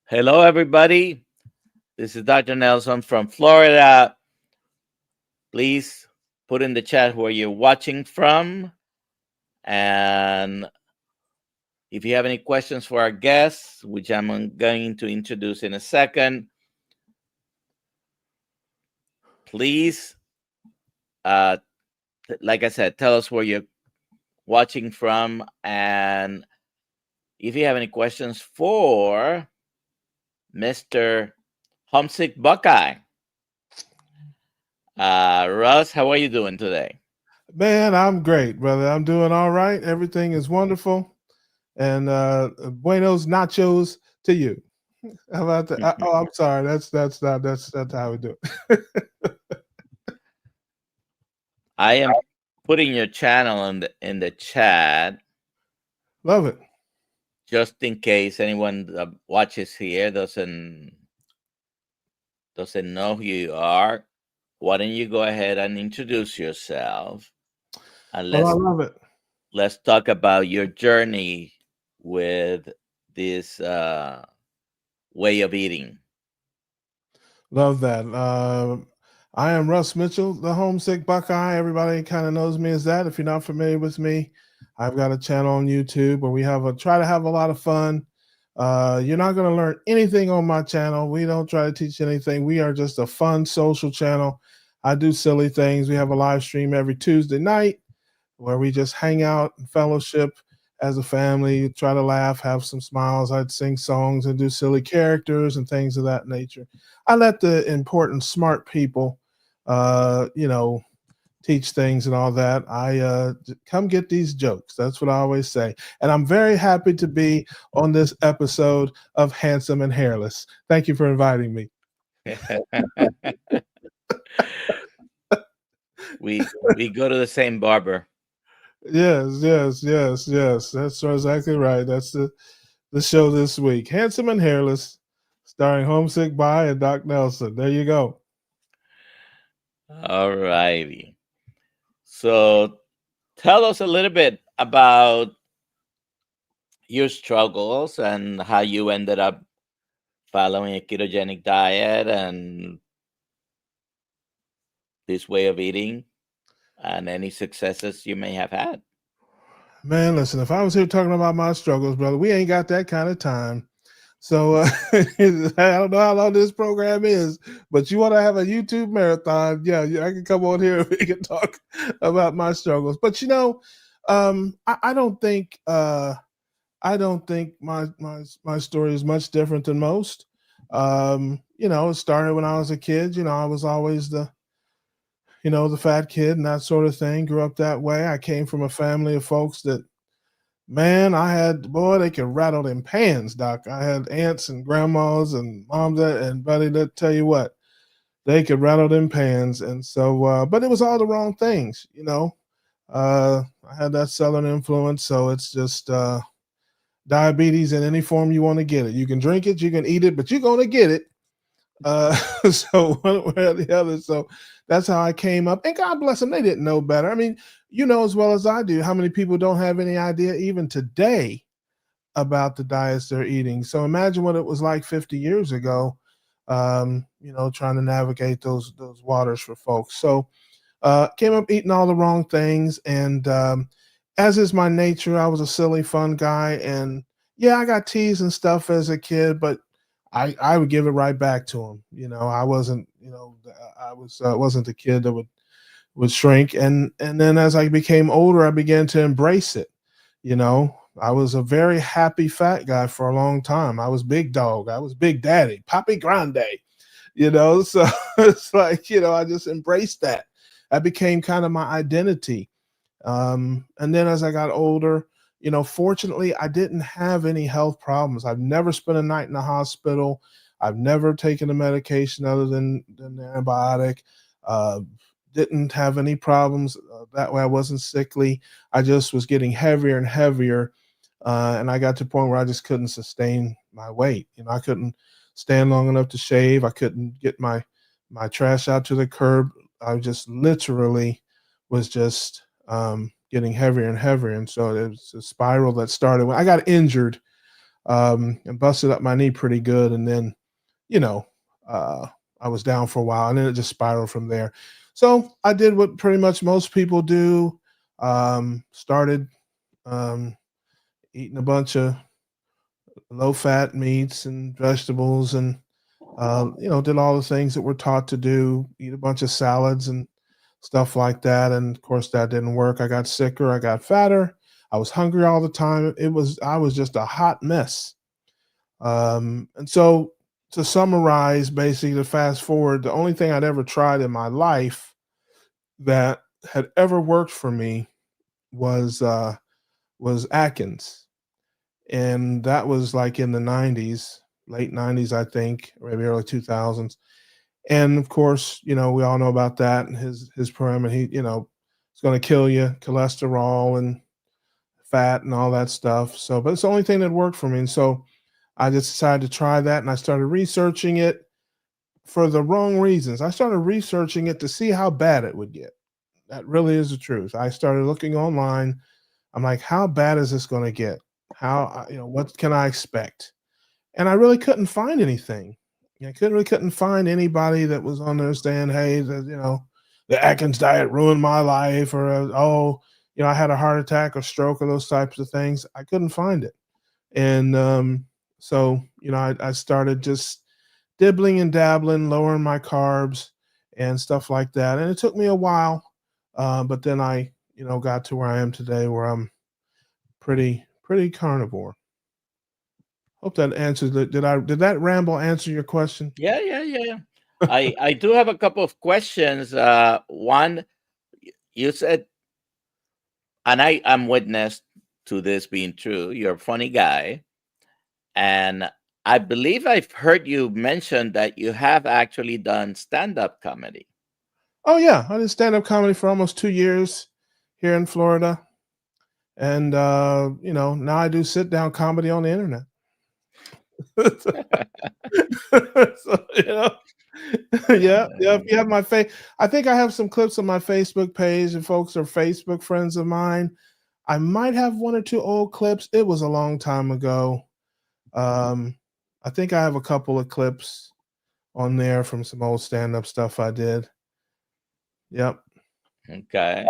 Hello, everybody. This is Dr. Nelson from Florida. Please put in the chat where you're watching from. And if you have any questions for our guests, which I'm going to introduce in a second, please, uh, like I said, tell us where you're watching from. And if you have any questions for Mr. Homesick Buckeye, Russ, how are you doing today? Man, I'm great, brother. I'm doing all right. Everything is wonderful. And buenos nachos to you. How about that? Oh, I'm sorry. That's not that's how we do it. I am putting your channel in the chat Love it. just in case anyone that watches here doesn't know who you are. Why don't you go ahead and introduce yourself, and Well, I love it. let's talk about your journey with this way of eating. Love that. I am Russ Mitchell, the homesick Buckeye. Everybody kind of knows me as that. If you're not familiar with me, I've got a channel on YouTube where we try to have a lot of fun. You're not going to learn anything on my channel. We don't try to teach anything. We are just a fun social channel. I do silly things. We have a live stream every Tuesday night where we just hang out and fellowship as a family, try to laugh, have some smiles. I'd sing songs and do silly characters and things of that nature. I let the important, smart people, you know, teach things and all that. I come get these jokes. That's what I always say. And I'm very happy to be on this episode of Handsome and Hairless. Thank you for inviting me. we go to the same barber. Yes. That's exactly right. That's the show this week. Handsome and Hairless, starring Homesick By and Doc Nelson. There you go. All righty. So tell us a little bit about your struggles and how you ended up following a ketogenic diet and this way of eating and any successes you may have had. Man, listen, if I was here talking about my struggles, brother, we ain't got that kind of time. So I don't know how long this program is, but you want to have a YouTube marathon? Yeah, I can come on here and we can talk about my struggles. But I don't think my story is much different than most. It started when I was a kid. I was always the fat kid and that sort of thing. Grew up that way. I came from a family of folks that, man, boy, they could rattle them pans, Doc. I had aunts and grandmas and moms and buddy that tell you what, they could rattle them pans. And so, but it was all the wrong things. I had that Southern influence. So it's just, diabetes in any form you want to get it. You can drink it, you can eat it, but you're going to get it. So one way or the other. So that's how I came up. And God bless them, they didn't know better. I mean, you know as well as I do how many people don't have any idea even today about the diets they're eating. So imagine what it was like 50 years ago, trying to navigate those waters for folks. So came up eating all the wrong things. And as is my nature, I was a silly, fun guy. And yeah, I got teased and stuff as a kid, but I would give it right back to him. I wasn't, wasn't the kid that would shrink. And then as I became older, I began to embrace it. I was a very happy fat guy for a long time. I was big dog. I was big daddy, Papi Grande, so it's like, I just embraced that. That became kind of my identity. And then as I got older, fortunately, I didn't have any health problems. I've never spent a night in the hospital. I've never taken a medication other than the antibiotic. Uh, didn't have any problems that way. I wasn't sickly. I just was getting heavier and heavier. And I got to the point where I just couldn't sustain my weight. I couldn't stand long enough to shave. I couldn't get my trash out to the curb. I just literally was just getting heavier and heavier. And so it was a spiral that started when I got injured and busted up my knee pretty good. And then, you know, uh, I was down for a while, and then it just spiraled from there. So I did what pretty much most people do. Started um, eating a bunch of low fat meats and vegetables, and did all the things that we're taught to do. Eat a bunch of salads and stuff like that. And of course, that didn't work. I got sicker. I got fatter. I was hungry all the time. I was just a hot mess. And so, to summarize, basically, to fast forward, the only thing I'd ever tried in my life that had ever worked for me was Atkins, and that was like in the '90s, late '90s, I think, or maybe early 2000s. And of course, we all know about that and his program, and it's going to kill you, cholesterol and fat and all that stuff. So, but it's the only thing that worked for me, and so I just decided to try that, and I started researching it for the wrong reasons. I started researching it to see how bad it would get. That really is the truth. I started looking online. I'm like, how bad is this going to get? What can I expect? And I really couldn't find anything. Couldn't find anybody that was on there saying, "Hey, the Atkins diet ruined my life," or "Oh, I had a heart attack or stroke," or those types of things. I couldn't find it, and so I started just dibbling and dabbling, lowering my carbs and stuff like that. And it took me a while, but then I got to where I am today, where I'm pretty carnivore. Hope that answers it. Did that ramble answer your question? Yeah, yeah, yeah, yeah. I do have a couple of questions. One, you said, and I'm witness to this being true. You're a funny guy, and I believe I've heard you mention that you have actually done stand-up comedy. Oh yeah, I did stand up comedy for almost 2 years here in Florida, and now I do sit down comedy on the internet. So, yeah, yeah. If you have my face, I think I have some clips on my Facebook page, and folks are Facebook friends of mine. I might have one or two old clips. It was a long time ago. Um, I think I have a couple of clips on there from some old stand-up stuff I did. Yep. Okay.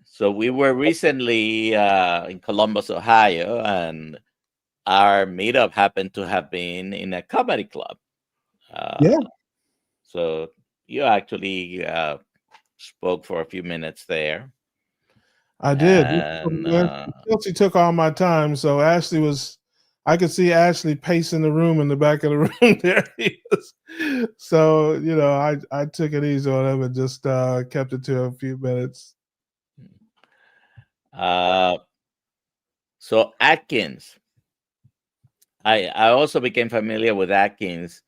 So we were recently in Columbus, Ohio, and our meetup happened to have been in a comedy club. Yeah, So you actually spoke for a few minutes there, I did. and Chelsea took all my time, so I could see Ashley pacing the room in the back of the room there. So, I took it easy on him and just kept it to a few minutes. uh, so Atkins. I also became familiar with Atkins.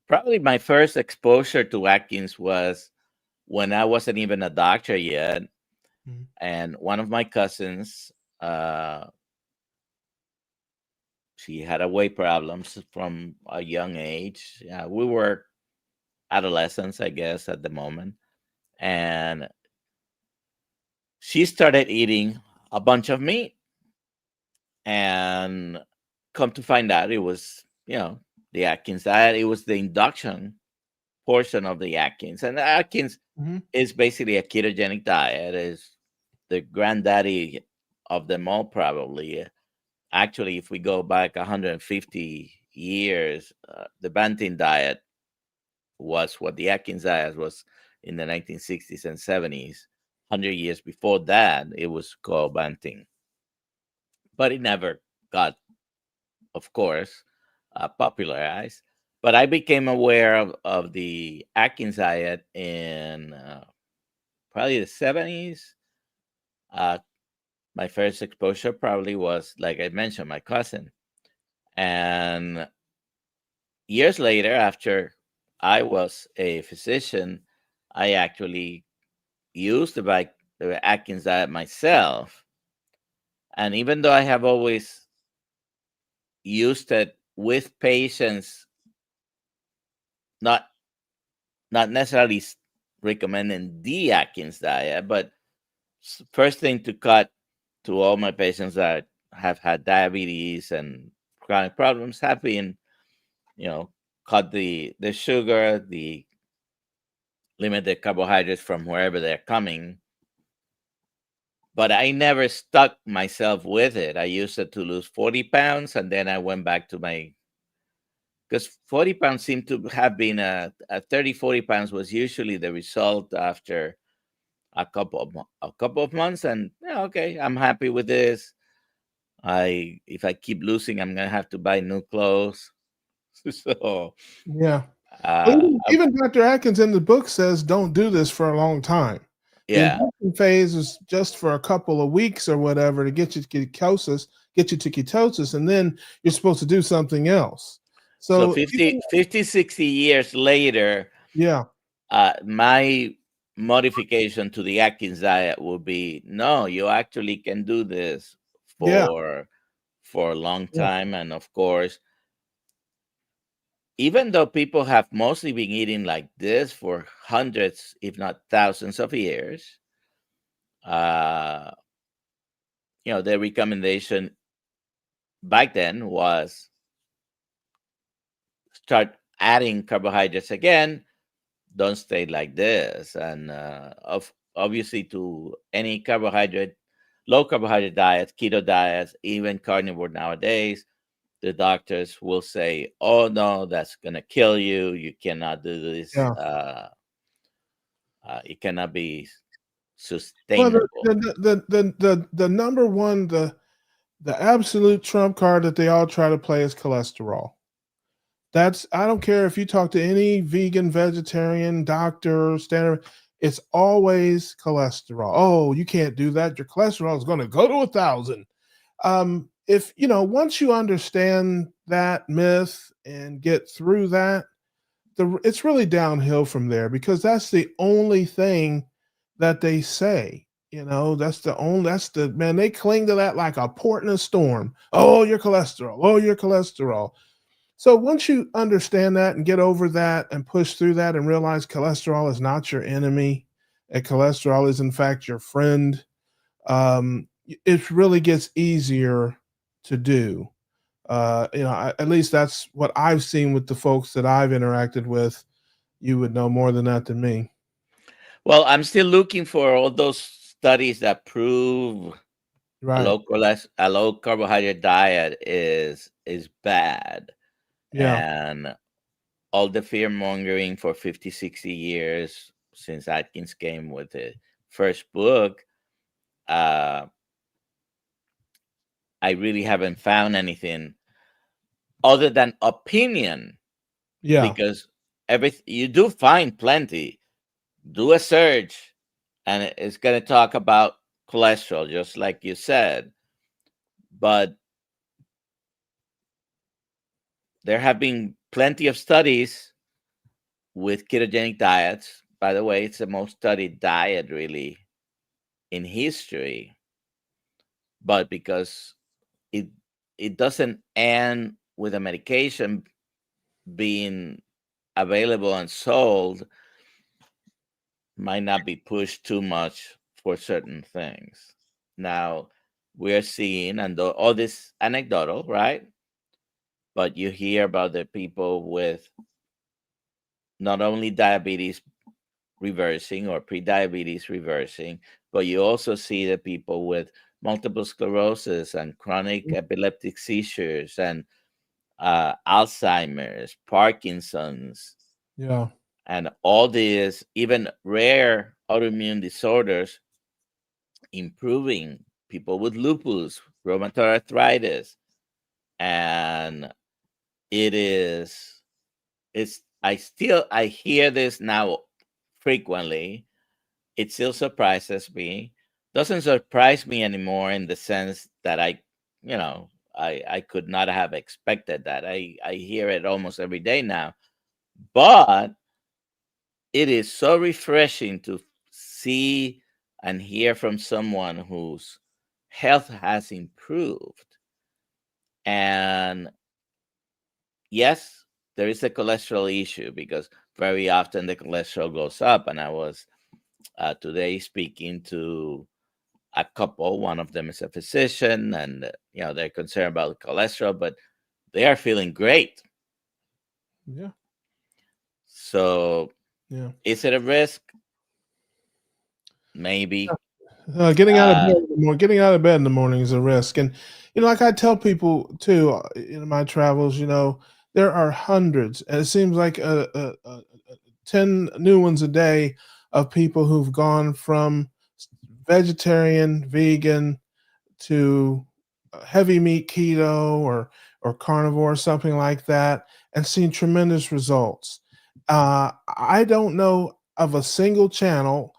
Probably my first exposure to Atkins was when I wasn't even a doctor yet, Mhm. and one of my cousins, uh, she had a weight problems from a young age. Yeah, we were adolescents, I guess, at the moment, and she started eating a bunch of meat, and come to find out, it was the Atkins diet. It was the induction portion of the Atkins, and the Atkins Mhm. is basically a ketogenic diet. Is the granddaddy of them all, probably. Actually, if we go back 150 years, the Banting diet was what the Atkins diet was in the 1960s and 70s. 100 years before that, it was called Banting, but it never got, of course, popularized. But I became aware of the Atkins diet in probably the 70s. Uh, my first exposure probably was, like I mentioned, my cousin. And years later, after I was a physician, I actually used the Atkins diet myself. And even though I have always used it with patients, not not necessarily recommending the Atkins diet, but first thing to cut to all my patients that have had diabetes and chronic problems have been, you know, cut the sugar, the limit the carbohydrates from wherever they're coming. But I never stuck myself with it. I used it to lose 40 pounds, and then I went back to my, because 40 pounds seemed to have been a 30, 40 pounds was usually the result after a couple of months. And yeah, okay, I'm happy with this. If I keep losing, I'm gonna have to buy new clothes. So Yeah. Well, uh, even Dr. Atkins in the book says don't do this for a long time. The yeah. induction phase is just for a couple of weeks or whatever to get you to ketosis, and then you're supposed to do something else. So So, 60 years later, yeah, my modification to the Atkins diet would be, no, you actually can do this yeah, for a long yeah, time. And of course, even though people have mostly been eating like this for hundreds, if not thousands of years, uh, the recommendation back then was start adding carbohydrates again. Don't stay like this. And obviously, to any carbohydrate, low carbohydrate diets, keto diets, even carnivore nowadays, the doctors will say, "Oh no, that's gonna kill you. You cannot do this. yeah. It cannot be Well, sustainable." the number one, the absolute trump card that they all try to play is cholesterol. That's I don't care if you talk to any vegan, vegetarian, doctor, standard, it's always cholesterol. Oh, you can't do that. Your cholesterol is going to go to 1,000. If once you understand that myth and get through that, it's really downhill from there because that's the only thing that they say. That's the man, they cling to that like a port in a storm. Oh, your cholesterol. Oh, your cholesterol. So once you understand that and get over that and push through that and realize cholesterol is not your enemy, and cholesterol is in fact your friend, it really gets easier to do. At least that's what I've seen with the folks that I've interacted with. You would know more than that than me. Well, I'm still looking for all those studies that prove Right. a low carbohydrate diet is bad, Yeah. and all the fear mongering for 50, 60 years since Atkins came with the first book. uh, I really haven't found anything other than opinion, Yeah. because you do find plenty. Do a search, and it's going to talk about cholesterol, just like you said. But there have been plenty of studies with ketogenic diets. By the way, it's the most studied diet really in history. But because it it doesn't end with a medication being available and sold, might not be pushed too much for certain things. Now we're seeing, and all this anecdotal, right? But you hear about the people with not only diabetes reversing or pre-diabetes reversing, but you also see the people with multiple sclerosis and chronic epileptic seizures and Alzheimer's, Parkinson's, Yeah. and all these even rare autoimmune disorders improving. People with lupus, rheumatoid arthritis, and it is I hear this now frequently. It still surprises me. Doesn't surprise me anymore in the sense that I could not have expected that. I hear it almost every day now. But it is so refreshing to see and hear from someone whose health has improved. And yes, there is a cholesterol issue because very often the cholesterol goes up. And I was today speaking to a couple. One of them is a physician, and they're concerned about cholesterol. But they are feeling great. Yeah. So Yeah. is it a risk? Maybe. Getting out of bed Uh, in the getting out of bed in the morning is a risk, and like I tell people too in my travels, there are hundreds, and it seems like 10 new ones a day of people who've gone from vegetarian, vegan to heavy meat keto or carnivore, something like that, and seen tremendous results. I don't know of a single channel,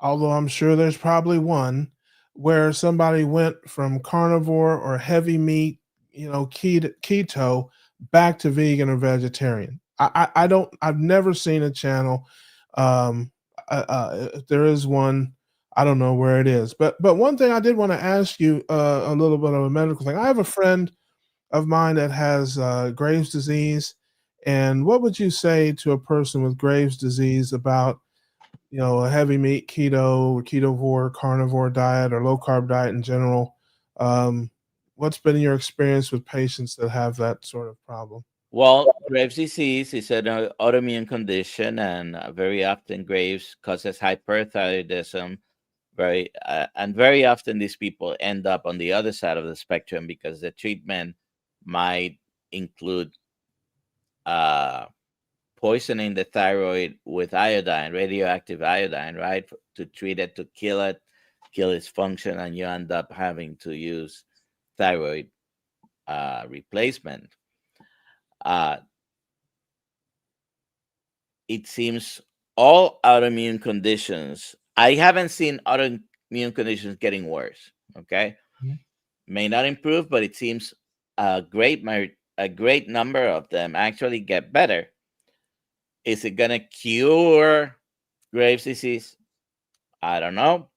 although I'm sure there's probably one, where somebody went from carnivore or heavy meat, keto back to vegan or vegetarian. I don't. I've never seen a channel. Um, if there is one, I don't know where it is. But one thing I did want to ask you, a little bit of a medical thing. I have a friend of mine that has Graves' disease, and what would you say to a person with Graves' disease about a heavy meat keto or ketovore, carnivore diet or low carb diet in general? Um, what's been your experience with patients that have that sort of problem? well, Graves' disease is an autoimmune condition, and very often Graves causes hyperthyroidism. And very often these people end up on the other side of the spectrum because the treatment might include uh, poisoning the thyroid with iodine, radioactive iodine, right? To treat it, to kill it, kill its function, and you end up having to use thyroid replacement. Uh, it seems all autoimmune conditions, I haven't seen autoimmune conditions getting worse. Okay. Mhm. May not improve, but it seems a great number of them actually get better. Is it going to cure Graves' disease? I don't know.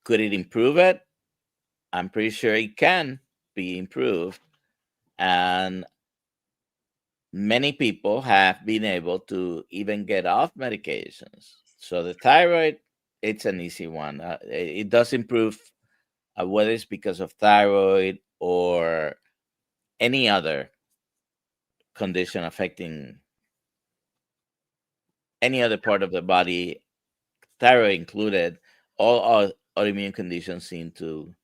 Could it improve it? I'm pretty sure it can be improved, and many people have been able to even get off medications. So the thyroid, it's an easy one. It does improve, whether it's because of thyroid or any other condition affecting any other part of the body, thyroid included. All autoimmune conditions seem to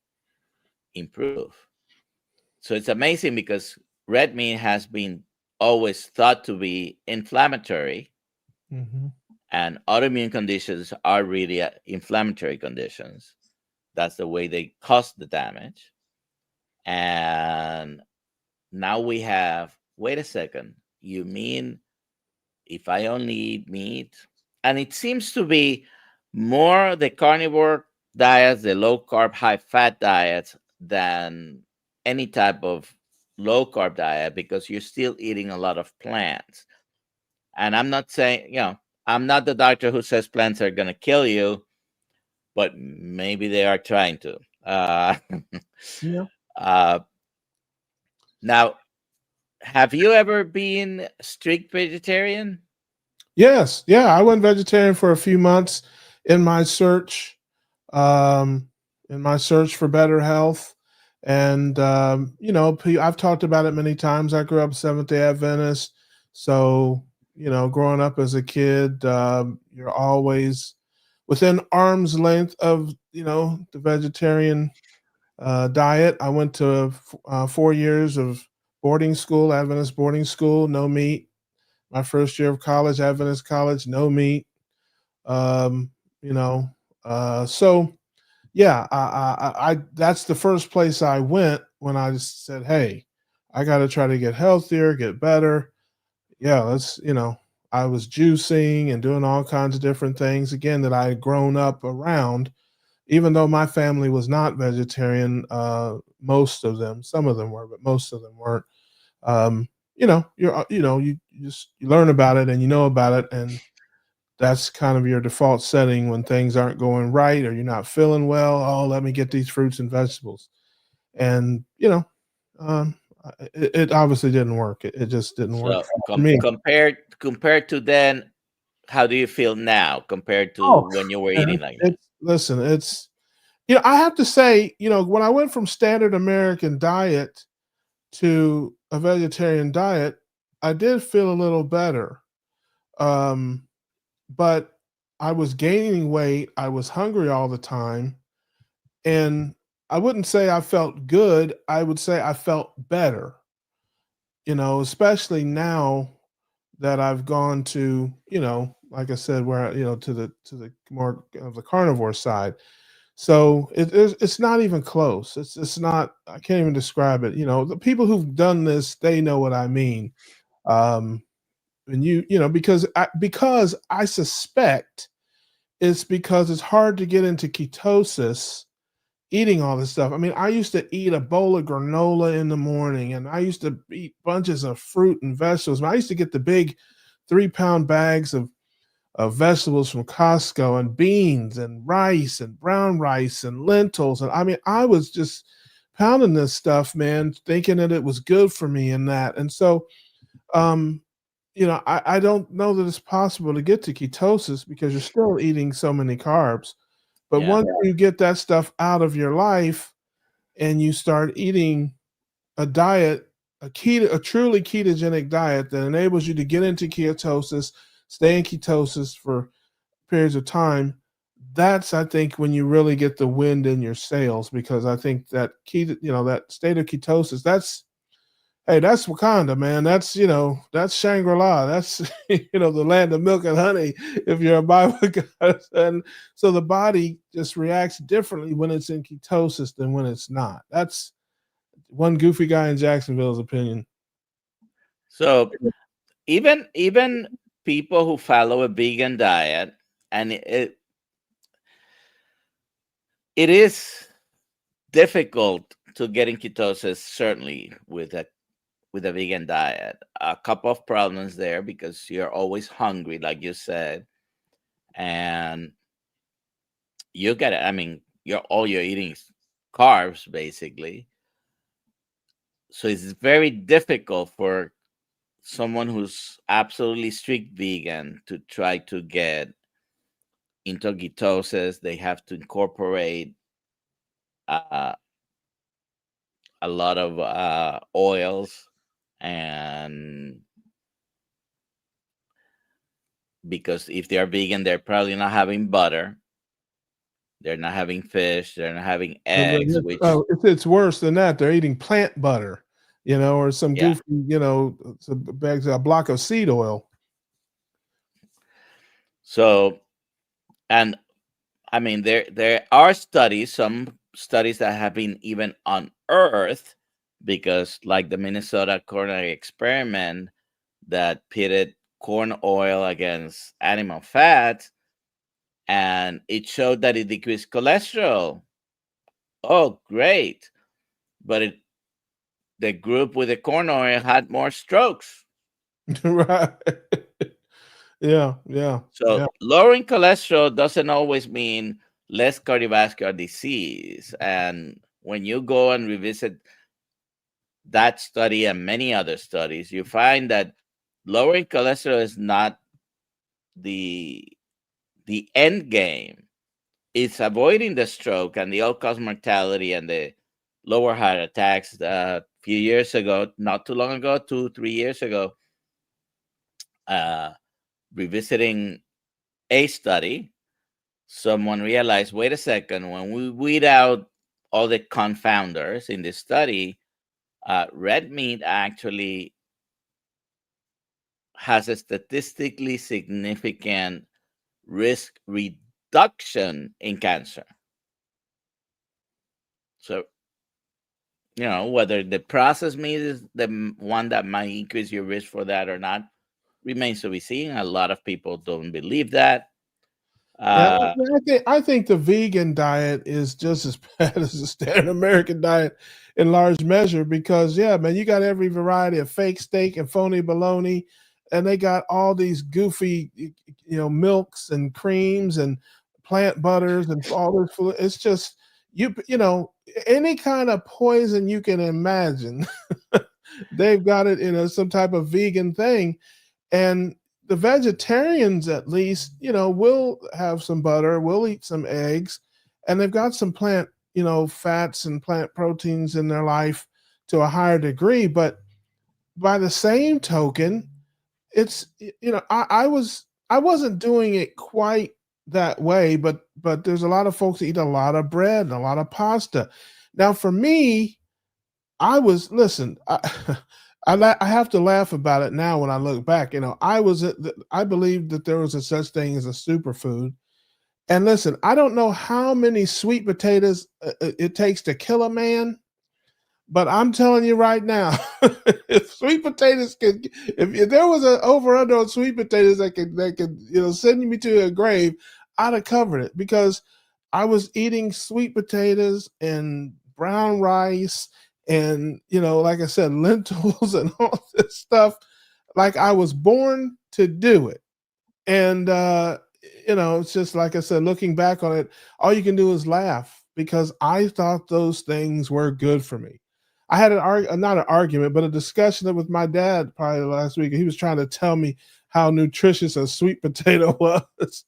improve. So it's amazing because red meat has been always thought to be inflammatory, Mhm. and autoimmune conditions are really inflammatory conditions. That's the way they cause the damage. And now we have, wait a second, you mean if I only eat meat? And it seems to be more the carnivore diets, the low carb, high fat diets, than any type of low carb diet because you're still eating a lot of plants. And I'm not saying, I'm not the doctor who says plants are going to kill you, but maybe they are trying to. Yeah. uh, Now, have you ever been strict vegetarian? Yes. Yeah. I went vegetarian for a few months in my search, um, for better health. And I've talked about it many times. I grew up Seventh Day Adventist, so growing up as a kid, you're always within arm's length of the vegetarian diet. I went to 4 years of boarding school, Adventist boarding school, no meat. My first year of college, Adventist college, no meat. Um, you know, so yeah, I that's the first place I went when I just said, "Hey, I got to try to get healthier, get better." Yeah, I was juicing and doing all kinds of different things again that I had grown up around, even though my family was not vegetarian. Most of them, some of them were, but most of them weren't. You learn about it and you know about it, and that's kind of your default setting when things aren't going right or you're not feeling well. Oh, let me get these fruits and vegetables, and um, it obviously didn't work. It just didn't work So for me. compared to then, how do you feel now compared to Oh, when you were man, eating like that? it's I have to say, when I went from standard American diet to a vegetarian diet, I did feel a little better. Um, but I was gaining weight. I was hungry all the time. And I wouldn't say I felt good. I would say I felt better, especially now that I've gone to, like I said, where, to the more of the carnivore side. So it's not even close. It's not. I can't even describe it. The people who've done this, they know what I mean. Um, and because I suspect it's because it's hard to get into ketosis eating all this stuff. I mean, I used to eat a bowl of granola in the morning, and I used to eat bunches of fruit and vegetables. I used to get the big 3-pound bags of vegetables from Costco, and beans and rice and brown rice and lentils. And I mean, I was just pounding this stuff, man, thinking that it was good for me and that. And so, um, I don't know that it's possible to get to ketosis because you're still eating so many carbs. But Yeah. once you get that stuff out of your life and you start eating a diet, a truly ketogenic diet that enables you to get into ketosis, stay in ketosis for periods of time, that's, I think, when you really get the wind in your sails, because I think that that state of ketosis, that's Wakanda, man. That's Shangri-La. That's the land of milk and honey, if you're a Bible guy. And so the body just reacts differently when it's in ketosis than when it's not. That's one goofy guy in Jacksonville's opinion. So even people who follow a vegan diet, and it is difficult to get in ketosis, certainly with a vegan diet. A couple of problems there because you're always hungry, like you said, and you get it. I mean, you're eating carbs basically, so it's very difficult for someone who's absolutely strict vegan to try to get into ketosis. They have to incorporate uh, a lot of oils, and because if they are vegan, they're probably not having butter, they're not having fish, they're not having eggs, which It's worse than that. They're eating plant butter, or some yeah. goofy, some bags, a block of seed oil. So, and I mean, there are studies, some studies that have been even unearthed, because like the Minnesota coronary experiment that pitted corn oil against animal fat, and it showed that it decreased cholesterol. Oh, great! But the group with the corn oil had more strokes. Right. Yeah, yeah, So yeah. lowering cholesterol doesn't always mean less cardiovascular disease. And when you go and revisit that study and many other studies, you find that lowering cholesterol is not the end game. It's avoiding the stroke and the all-cause mortality and the lower heart attacks. A few years ago, not too long ago, 2 3 years ago, uh, revisiting a study, someone realized, wait a second, when we weed out all the confounders in this study, red meat actually has a statistically significant risk reduction in cancer. So, whether the processed meat is the one that might increase your risk for that or not remains to be seen. A lot of people don't believe that. Yeah, Uh, I think the vegan diet is just as bad as the standard American diet in large measure, because yeah, man, you got every variety of fake steak and phony bologna, and they got all these goofy, milks and creams and plant butters and all this food. It's just any kind of poison you can imagine, they've got it in some type of vegan thing. And the vegetarians, at least, will have some butter, will eat some eggs, and they've got some plant, fats and plant proteins in their life to a higher degree. But by the same token, it's I wasn't doing it quite that way, but there's a lot of folks that eat a lot of bread and a lot of pasta. Now, for me, I was listen. I have to laugh about it now when I look back. I believed that there was a such thing as a superfood. And listen, I don't know how many sweet potatoes it takes to kill a man, but I'm telling you right now, if sweet potatoes could, if there was an over under on sweet potatoes that could send me to a grave, I'd have covered it because I was eating sweet potatoes and brown rice and like I said, lentils and all this stuff. Like I was born to do it, and it's just like I said, looking back on it, all you can do is laugh because I thought those things were good for me. I had not an argument, but a discussion with my dad probably last week. He was trying to tell me how nutritious a sweet potato was,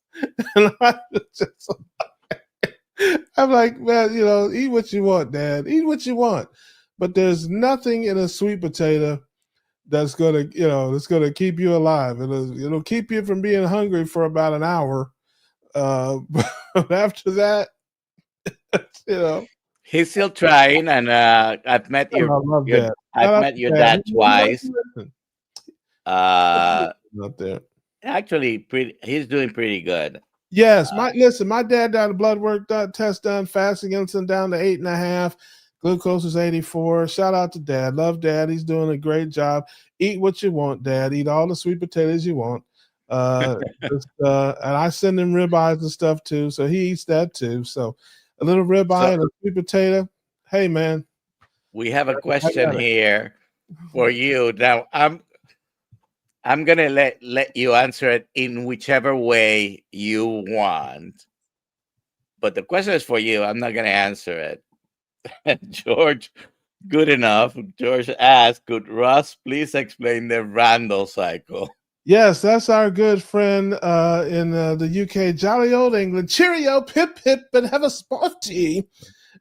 and I'm like, man, eat what you want, Dad. Eat what you want, but there's nothing in a sweet potato that's gonna keep you alive. It'll keep you from being hungry for about an hour. But after that, you know, He's still trying, and I've met I love your that. Shout I've out met to your Dad. dad twice. Listen. Uh, Out there. actually, he's doing pretty good. Yes, my dad got a blood work test done, fasting insulin down to 8.5, glucose is 84. Shout out to Dad. Love Dad. He's doing a great job. Eat what you want, Dad. Eat all the sweet potatoes you want. Uh, and I send him ribeyes and stuff too, so he eats that too. So a little ribeye So and a sweet potato. Hey man, we have a I question got it. here for you. Now I'm gonna let you answer it in whichever way you want. But the question is for you. I'm not gonna answer it. George, good enough. George asked, could Russ please explain the Randle cycle? Yes, that's our good friend in the UK, jolly old England. Cheerio, pip pip, and have a sporty.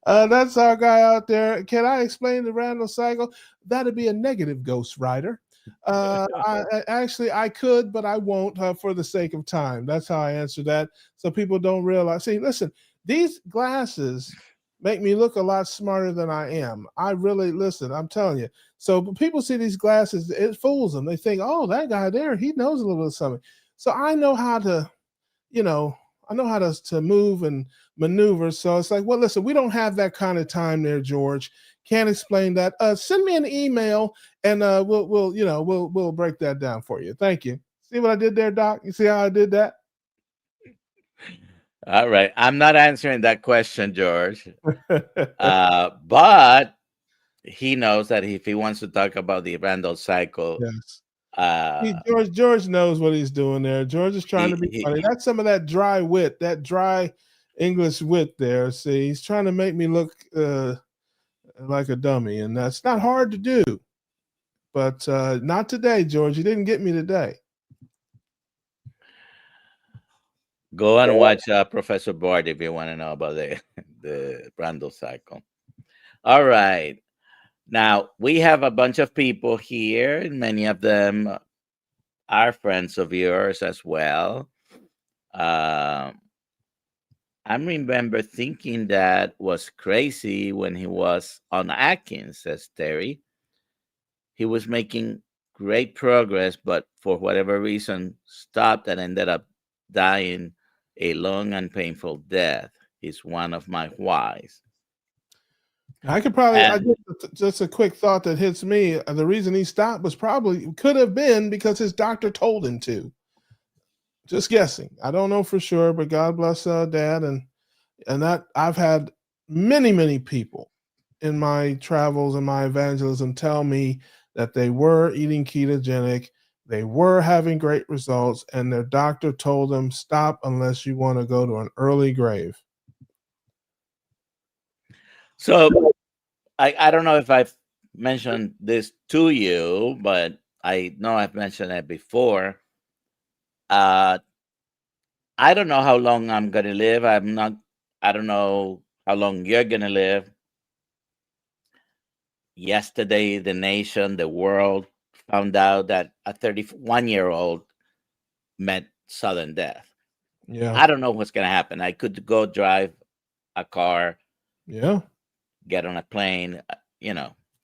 That's our guy out there. Can I explain the Randall cycle? That'd be a negative Ghost Rider. I could, but I won't for the sake of time. That's how I answer that, so people don't realize. See, listen, these glasses make me look a lot smarter than I am. I really listen. I'm telling you. So when people see these glasses, it fools them. They think, "Oh, that guy there, he knows a little bit of something." So I know how to, you know, I know how to move and maneuver. So it's like, well, listen, we don't have that kind of time there, George. Can't explain that. Send me an email and we'll break that down for you. Thank you. See what I did there, Doc? You see how I did that? All right. I'm not answering that question, George. But he knows that if he wants to talk about the Randall cycle, Yes. uh, George knows what he's doing there. George is trying to be he funny. That's some of that dry wit, that dry English wit there. See, he's trying to make me look like a dummy, and that's not hard to do. But not today, George. You didn't get me today. go and watch Professor Bard if you want to know about the the Randall cycle. All right. Now we have a bunch of people here, and many of them are friends of yours as well. Um, I remember thinking that was crazy when he was on Atkins, says Terry. He was making great progress, but for whatever reason stopped and ended up dying a long and painful death. He's one of my whys. I could probably, And just a quick thought that hits me. The reason he stopped was probably could have been because his doctor told him to. Just guessing. I don't know for sure, but God bless Dad and that I've had many people in my travels and my evangelism tell me that they were eating ketogenic, they were having great results, and their doctor told them stop unless you want to go to an early grave. so I don't know if I've mentioned this to you, but I know I've mentioned it before. Uh, I don't know how long I'm going to live. I don't know how long you're going to live. yesterday the nation, the world found out that a 31-year-old met sudden death. Yeah. I don't know what's going to happen. I could go drive a car, Yeah. get on a plane,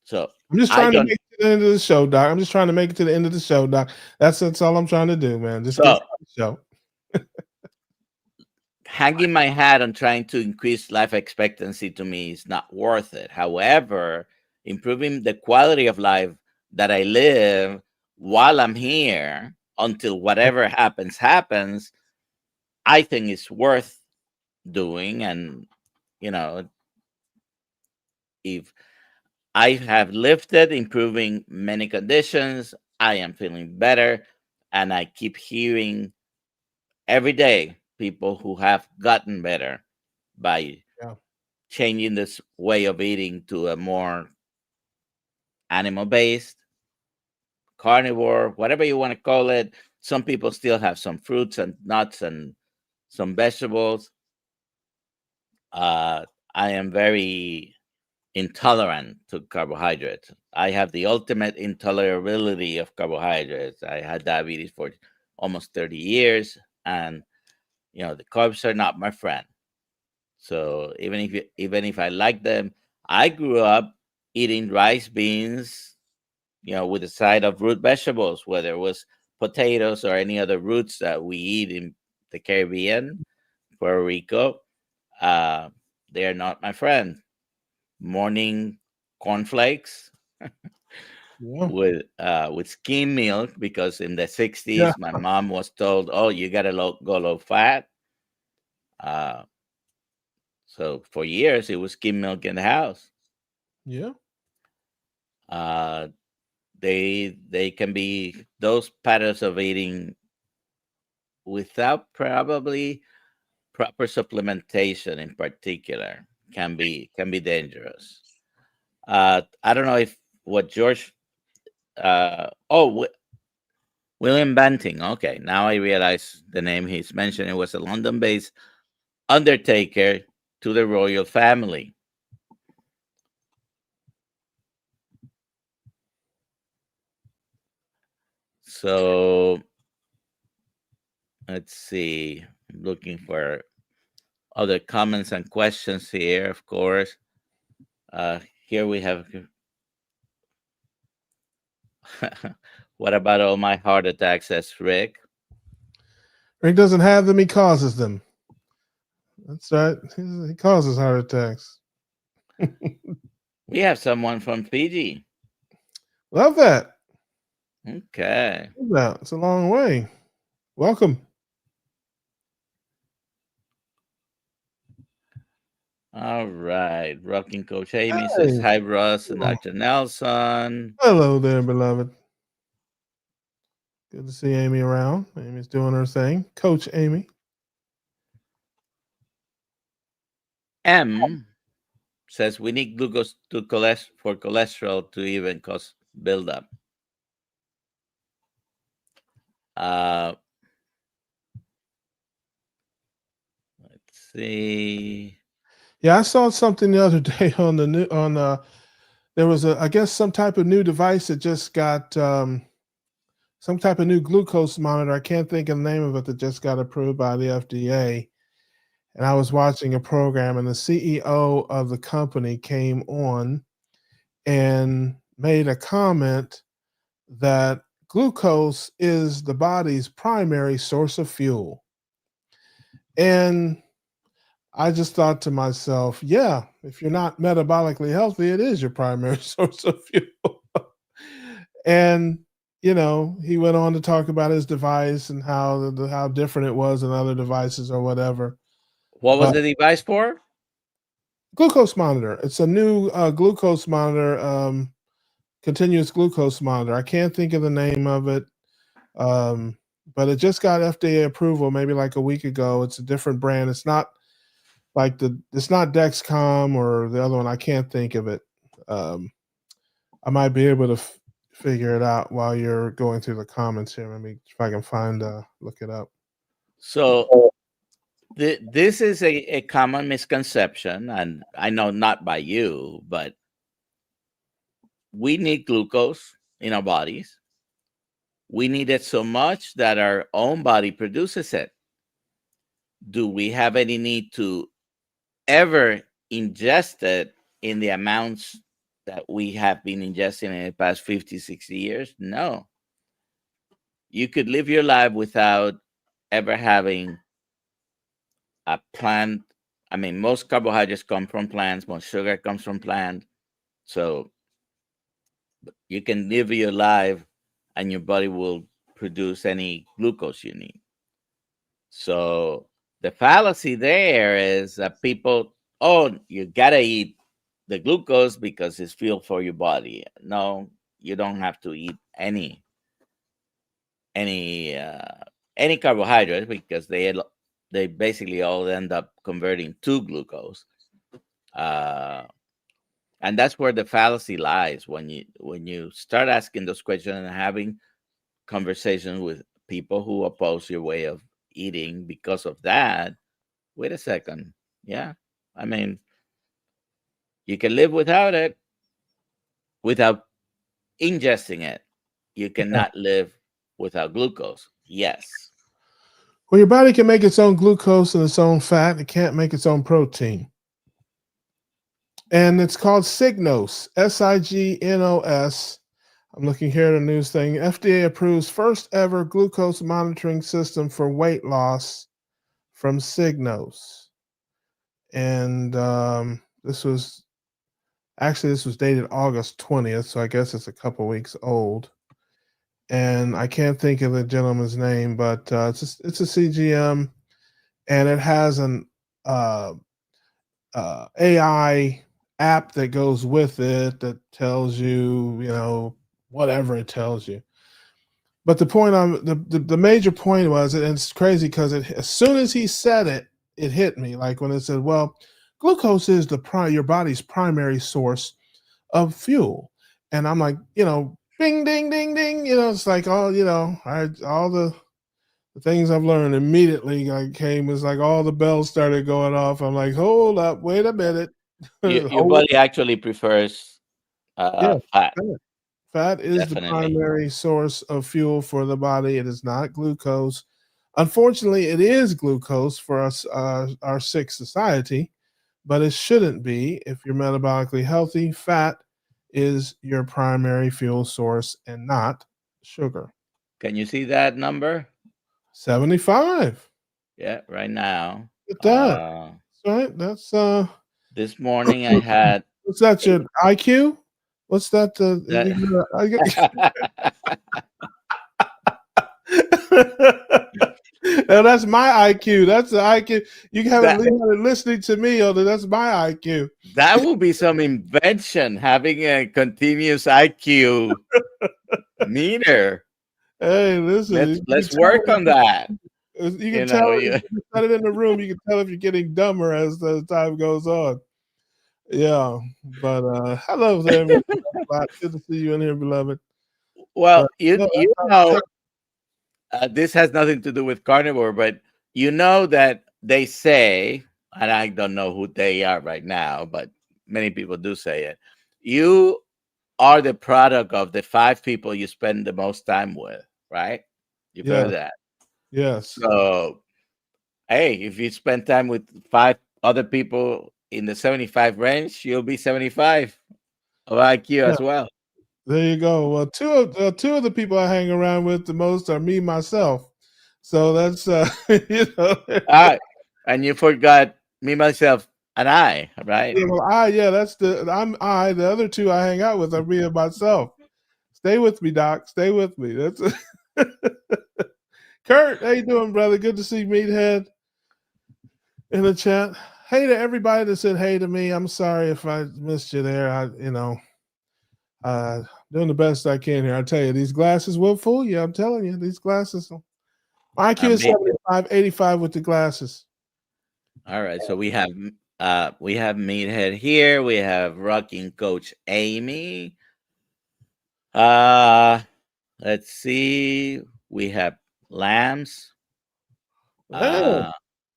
So I'm just I trying to don't. make it to the end of the show, Doc. I'm just trying to make it to the end of the show, Doc. That's all I'm trying to do, man. Just get So to the show. hanging my hat on trying to increase life expectancy to me is not worth it. However, improving the quality of life that I live while I'm here until whatever happens, I think is worth doing. And, you know, if I have lifted, improving many conditions, I am feeling better. And I keep hearing every day people who have gotten better by Yeah. changing this way of eating to a more animal based, carnivore, whatever you want to call it. Some people still have some fruits and nuts and some vegetables. Uh, I am very intolerant to carbohydrates. I have the ultimate intolerability of carbohydrates. I had diabetes for almost 30 years, and the carbs are not my friend. So even if I like them, I grew up eating rice, beans, with a side of root vegetables, whether it was potatoes or any other roots that we eat in the Caribbean, Puerto Rico. Uh, they are not my friend. Morning cornflakes Yeah. with skim milk, because in the Yeah. 60s my mom was told, "Oh, you gotta go low fat." Uh, so for years it was skim milk in the house. Yeah. Uh, they can be those patterns of eating without probably proper supplementation in particular can be dangerous. I don't know if what George William Banting. Okay, now I realize the name he's mentioning was a London-based undertaker to the royal family. So let's see. I'm looking for other comments and questions here, of course. Here we have what about all my heart attacks? Says Rick. Rick doesn't have them, he causes them. That's right. He causes heart attacks. We have someone from Fiji. Love that. Okay. Love that. It's a long way. Welcome. All right. Rocking Coach Amy says Hey. hi, Russ and Dr. Nelson. Hello there, beloved. Good to see Amy around. Amy's doing her thing. Coach Amy. M says we need glucose for cholesterol to even cause buildup. Uh, let's see. Yeah, I saw something the other day on the new there was I guess some type of new device that just got some type of new glucose monitor. I can't think of the name of it that just got approved by the FDA. And I was watching a program, and the CEO of the company came on and made a comment that glucose is the body's primary source of fuel. And I just thought to myself, yeah, if you're not metabolically healthy, it is your primary source of fuel. And he went on to talk about his device and how different it was than other devices or whatever. What was But the device for? glucose monitor. It's a new glucose monitor, continuous glucose monitor. I can't think of the name of it, but it just got FDA approval maybe like a week ago. It's a different brand. It's not it's not Dexcom or the other one. I can't think of it. I might be able to figure it out while you're going through the comments here. Let me if I can find look it up. So this is a common misconception, and I know not by you, but we need glucose in our bodies. We need it so much that our own body produces it. Do we have any need to ever ingest it in the amounts that we have been ingesting in the past 50, 60 years? No. You could live your life without ever having a plant. I mean, most carbohydrates come from plants, most sugar comes from plants. So you can live your life and your body will produce any glucose you need. So the fallacy there is that people, oh, you gotta eat the glucose because it's fuel for your body. No, you don't have to eat any uh, any carbohydrates because they basically all end up converting to glucose. Uh, and that's where the fallacy lies when you start asking those questions and having conversations with people who oppose your way of eating because of that. Wait a second. Yeah. I mean, you can live without it without ingesting it. You Yeah. cannot live without glucose. Yes. Well, your body can make its own glucose and its own fat. It can't make its own protein. And it's called Signos, Signos. I'm looking here at a news thing. FDA approves first ever glucose monitoring system for weight loss from Signos. And this was dated August 20th, so I guess it's a couple weeks old. And I can't think of the gentleman's name, but it's a CGM, and it has an uh, AI app that goes with it that tells you, whatever it tells you. But the major point was, and it's crazy because as soon as he said it, it hit me. Like when it said, "Well, glucose is your body's primary source of fuel," and I'm like, bing, ding, ding, ding. It's like all the things I've learned immediately. I came, it's like all the bells started going off. I'm like, hold up, wait a minute, Your hold. body actually prefers Yeah, fat, fat. Fat is the definitely. primary source of fuel for the body. It is not glucose. Unfortunately, it is glucose for us, our sick society, but it shouldn't be. If you're metabolically healthy, fat is your primary fuel source and not sugar. Can you see that number? 75. Yeah, right now. Look at that. Right. That's This morning I had what's that? Your IQ? What's that? that. No, that's my IQ. That's the IQ. You haven't that been listening to me, although that's my IQ. that will be some invention, having a continuous IQ meter. Hey, listen, Let's work on that. you can You tell know, if you, you set it in the room. You can tell if you're getting dumber as the time goes on. Yeah, but hello there, Mr. Black. Good to see you in here, beloved. But well, you no, you know, this has nothing to do with carnivore, but you know that they say, and I don't know who they are right now, but many people do say it. You are the product of the five people you spend the most time with, right? You've yeah, heard that. yes, So, hey, if you spend time with five other people in the 75 range, you'll be 75 of IQ yeah. as well. There you go. Well, two of the people I hang around with the most are me myself. So that's there you All go. right. And you forgot me, myself, and I, right? Yeah, well, I'm the other two I hang out with are me and myself. Stay with me, Doc. Stay with me. That's Kurt. How you doing, brother? Good to see Meathead in the chat. Hey to everybody that said hey to me. I'm sorry if I missed you there. Uh, doing the best I can here. I tell you, these glasses will fool you. I'm telling you, these glasses. My IQ I'm is big. 75, 85 with the glasses. All right. So we have Meathead here. We have rocking coach Amy. Uh let's see. We have Lambs, Hey, uh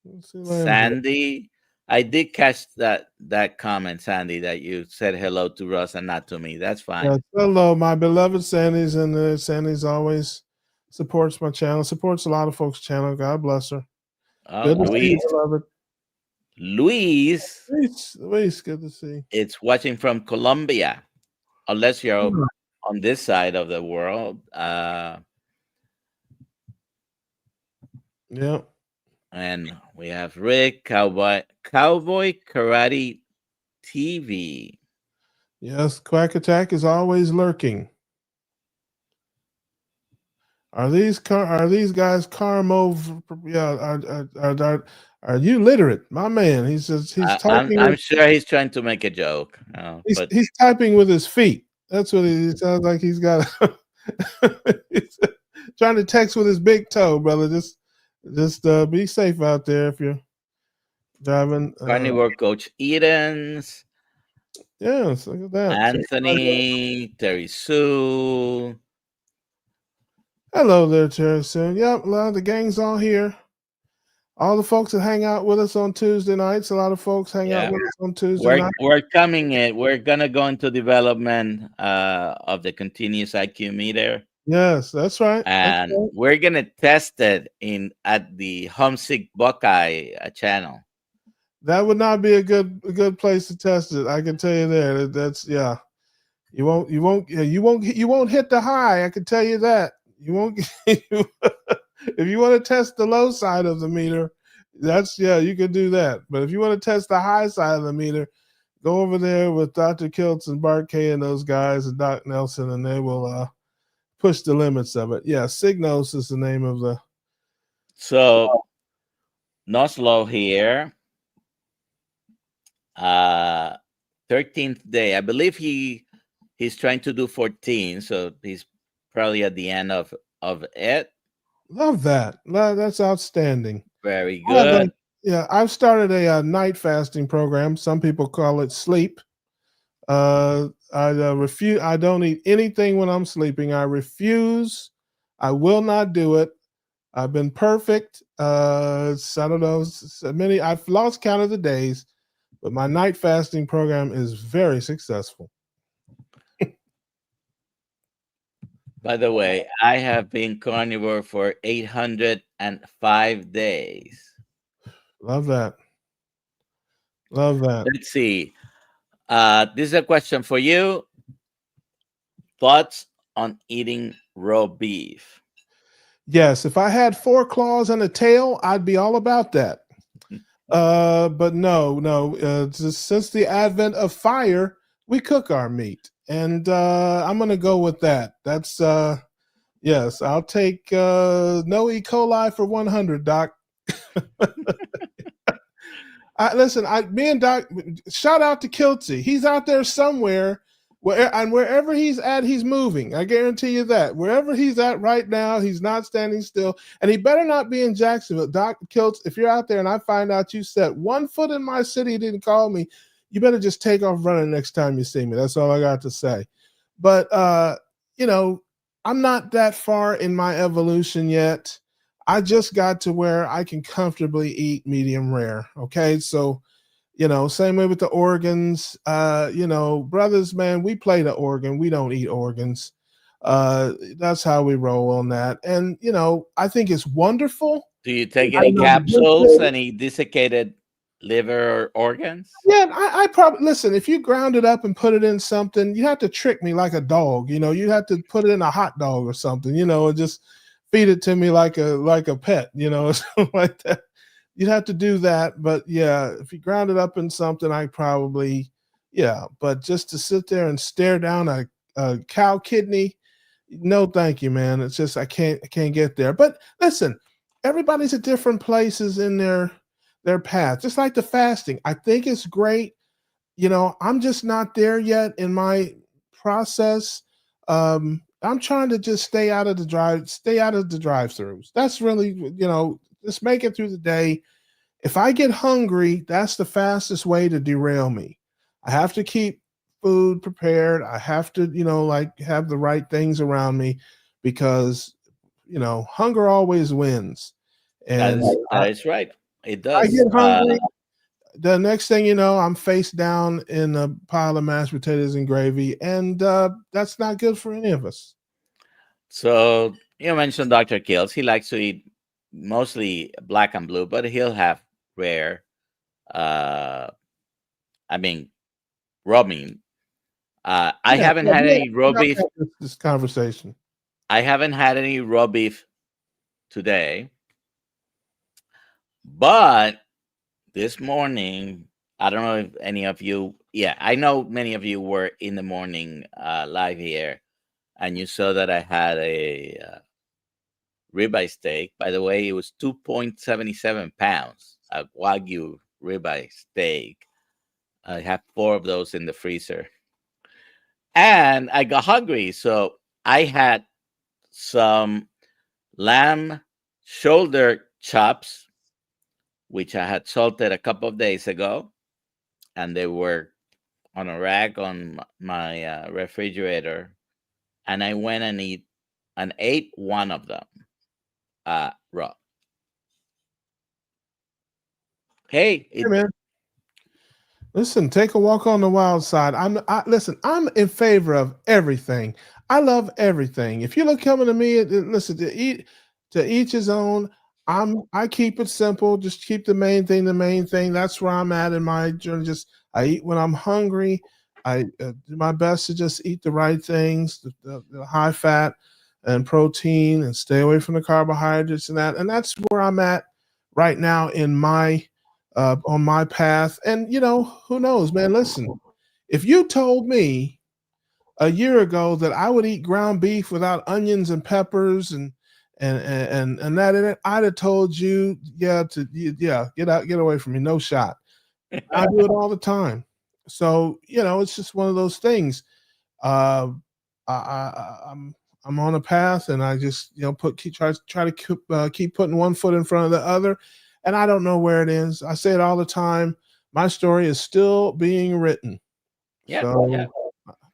let's see Lambs. Sandy. I did catch that comment, Sandy, that you said hello to Russ and not to me. That's Yes, fine. hello, my beloved Sandy's, and Sandy's always supports my channel, supports a lot of folks' channel. God bless her. Oh, Good to see you, Luis. beloved. Luis, Luis, good to see. it's watching from Colombia. Unless you're Hmm. on this side of the world. Yeah. And we have Rick, Cowboy Karate TV. Yes, Quack Attack is always lurking. Are these guys Carmo? Yeah, are you literate, my man? He says he's typing I'm with sure he's trying to make a joke, but he's typing with his feet. That's what he sounds like. He's got he's trying to text with his big toe, brother. Just be safe out there if you're driving. carnivore coach Edens, Yes, look at that. So, Anthony, Terry Sue. hello there, Terry. Soon. Yep, a lot of the gang's all here. All the folks that hang out with us on Tuesday nights. A lot of folks hang out Yeah, with us on Tuesday night. we're coming in. We're gonna go into development of the continuous IQ meter, Yes, that's right. That's and right. we're gonna test it in at the Homesick Buckeye channel. That would not be a good place to test it. I can tell you there. That's yeah. You won't hit the high. I can tell you that. You won't. If you want to test the low side of the meter, that's yeah, you can do that. But if you want to test the high side of the meter, go over there with Dr. Kiltz and Bart K and those guys and Doc Nelson, and they will push the limits of it. Yeah, Signos is the name of the. So Noslo here, 13th day. I believe he's trying to do 14, so he's probably at the end of it. Love that. That's outstanding. Very I have good. yeah, I've started a night fasting program. Some people call it sleep. I refuse. I don't eat anything when I'm sleeping. I refuse. I will not do it. I've been perfect. I don't know. Many. I've lost count of the days, but my night fasting program is very successful. By the way, I have been carnivore for 805 days. Love that. Love that. Let's see. This is a question for you. Thoughts on eating raw beef? Yes, if I had 4 claws and a tail, I'd be all about that. But no. Just since the advent of fire, we cook our meat, and I'm gonna go with that. That's yes. I'll take no E. coli for 100, Doc. Listen, me and Doc. Shout out to Kiltsy. He's out there somewhere. And wherever he's at, he's moving. I guarantee you that. Wherever he's at right now, he's not standing still. And he better not be in Jacksonville. Doc Kiltz, if you're out there and I find out you set 1 foot in my city, didn't call me, you better just take off running next time you see me. That's all I got to say. But, I'm not that far in my evolution yet. I just got to where I can comfortably eat medium rare. Okay. So, same way with the organs. Brothers, man, we play the organ. We don't eat organs. That's how we roll on that. And, I think it's wonderful. Do you take any capsules, any desiccated liver or organs? Yeah, I probably listen. If you ground it up and put it in something, you have to trick me like a dog. You have to put it in a hot dog or something. And just feed it to me like a pet. Something like that. You'd have to do that, but yeah, if you ground it up in something, I probably, yeah. But just to sit there and stare down a cow kidney, no, thank you, man. It's just I can't get there. But listen, everybody's at different places in their path. Just like the fasting, I think it's great. I'm just not there yet in my process. I'm trying to just stay out of the drive-throughs. That's really, just make it through the day. If I get hungry, that's the fastest way to derail me. I have to keep food prepared. I have to, have the right things around me because, hunger always wins. And That is right. It I does. get hungry. the next thing you know, I'm face down in a pile of mashed potatoes and gravy, and that's not good for any of us. So you mentioned Dr. Kills. He likes to eat mostly black and blue, but he'll have rare. Uh, I mean, raw meat. I Yeah, haven't yeah, had any we raw have beef. had this conversation. I haven't had any raw beef today, but this morning, I don't know if any of you. Yeah, I know many of you were in the morning live here, and you saw that I had a ribeye steak. By the way, it was 2.77 pounds, a Wagyu ribeye steak. I have four of those in the freezer. And I got hungry. So I had some lamb shoulder chops, which I had salted a couple of days ago. And they were on a rack on my refrigerator. And I went and ate one of them raw. Hey, Hey man, listen, take a walk on the wild side. Listen. I'm in favor of everything. I love everything. If you look coming to me, listen to each his own. I keep it simple. Just keep the main thing the main thing. That's where I'm at in my journey. Just I eat when I'm hungry. I do my best to just eat the right things, the high fat and protein, and stay away from the carbohydrates and that. And that's where I'm at right now in my on my path. And who knows, man? Listen, if you told me a year ago that I would eat ground beef without onions and peppers and that in it, I'd have told you, yeah, get out, get away from me, no shot. I do it all the time. So it's just one of those things. Uh, I'm on a path, and I just try to keep putting one foot in front of the other, and I don't know where it is. I say it all the time. My story is still being written. yeah, So